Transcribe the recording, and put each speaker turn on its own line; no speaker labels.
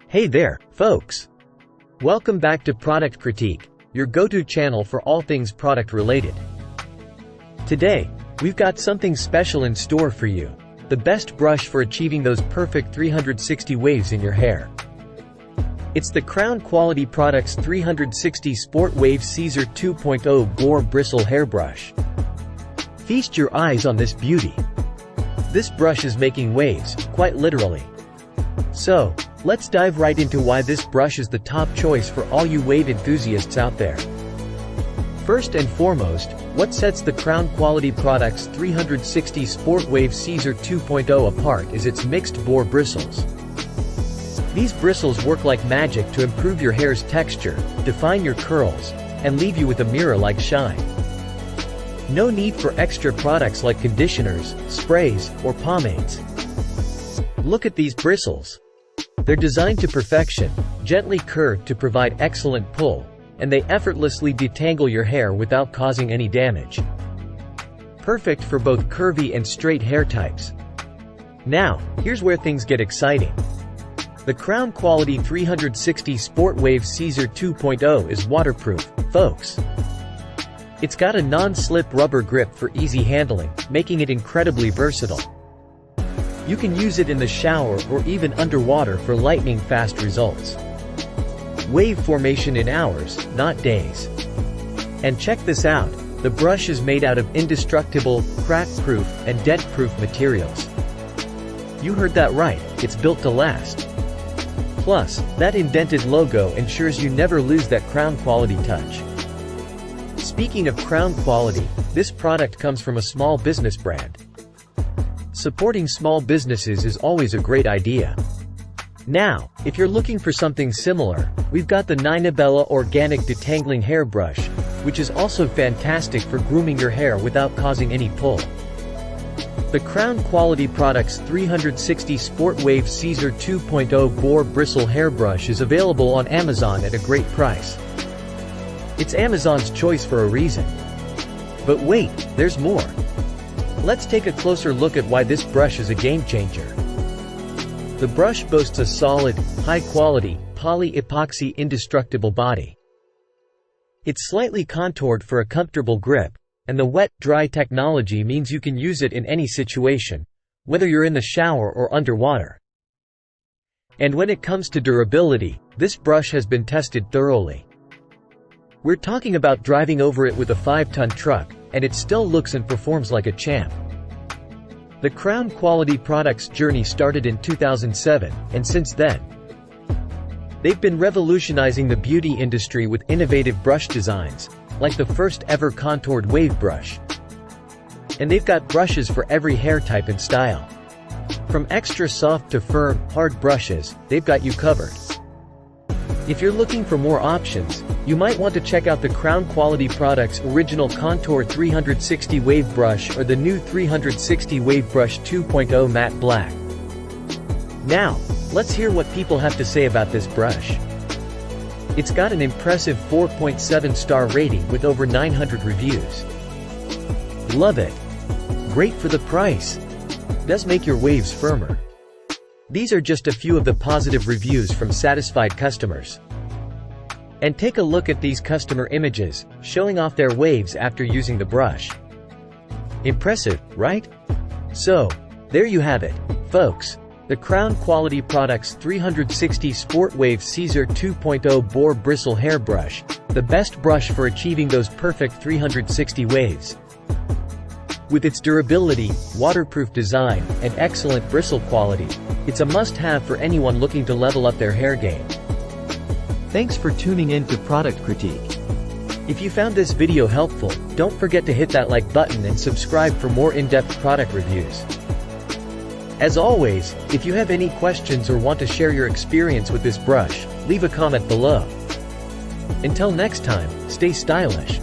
Hey there, folks! Welcome back to Product Critique, your go-to channel for all things product related. Today, we've got something special in store for you. The best brush for achieving those perfect 360 waves in your hair. It's the Crown Quality Products 360 Sport Wave Caesar 2.0 Boar Bristle Hairbrush. Feast your eyes on this beauty. This brush is making waves, quite literally. So, let's dive right into why this brush is the top choice for all you wave enthusiasts out there. First and foremost, what sets the Crown Quality Products 360 Sport Wave Caesar 2.0 apart is its mixed boar bristles. These bristles work like magic to improve your hair's texture, define your curls, and leave you with a mirror-like shine. No need for extra products like conditioners, sprays, or pomades. Look at these bristles. They're designed to perfection, gently curved to provide excellent pull, and they effortlessly detangle your hair without causing any damage. Perfect for both curvy and straight hair types. Now, here's where things get exciting. The Crown Quality 360 Sport Wave Caesar 2.0 is waterproof, folks. It's got a non-slip rubber grip for easy handling, making it incredibly versatile. You can use it in the shower or even underwater for lightning-fast results. Wave formation in hours, not days. And check this out, the brush is made out of indestructible, crack-proof, and dent-proof materials. You heard that right, it's built to last. Plus, that indented logo ensures you never lose that Crown Quality touch. Speaking of Crown Quality, this product comes from a small business brand. Supporting small businesses is always a great idea. Now, if you're looking for something similar, we've got the Ninabella Organic Detangling Hairbrush, which is also fantastic for grooming your hair without causing any pull. The Crown Quality Products 360 Sport Wave Caesar 2.0 Boar Bristle Hairbrush is available on Amazon at a great price. It's Amazon's choice for a reason. But wait, there's more. Let's take a closer look at why this brush is a game-changer. The brush boasts a solid, high-quality, poly-epoxy indestructible body. It's slightly contoured for a comfortable grip, and the wet-dry technology means you can use it in any situation, whether you're in the shower or underwater. And when it comes to durability, this brush has been tested thoroughly. We're talking about driving over it with a 5-ton truck, and it still looks and performs like a champ. The Crown Quality Products journey started in 2007, and since then, they've been revolutionizing the beauty industry with innovative brush designs, like the first ever contoured wave brush. And they've got brushes for every hair type and style. From extra soft to firm, hard brushes, they've got you covered. If you're looking for more options, you might want to check out the Crown Quality Products Original Contour 360 Wave Brush or the new 360 Wave Brush 2.0 Matte Black. Now, let's hear what people have to say about this brush. It's got an impressive 4.7-star rating with over 900 reviews. Love it. Great for the price. Does make your waves firmer. These are just a few of the positive reviews from satisfied customers. And take a look at these customer images, showing off their waves after using the brush. Impressive, right? So, there you have it, folks. The Crown Quality Products 360 Sport Wave Caesar 2.0 Boar Bristle Hairbrush, the best brush for achieving those perfect 360 waves. With its durability, waterproof design, and excellent bristle quality, it's a must-have for anyone looking to level up their hair game. Thanks for tuning in to Product Critique. If you found this video helpful, don't forget to hit that like button and subscribe for more in-depth product reviews. As always, if you have any questions or want to share your experience with this brush, leave a comment below. Until next time, stay stylish.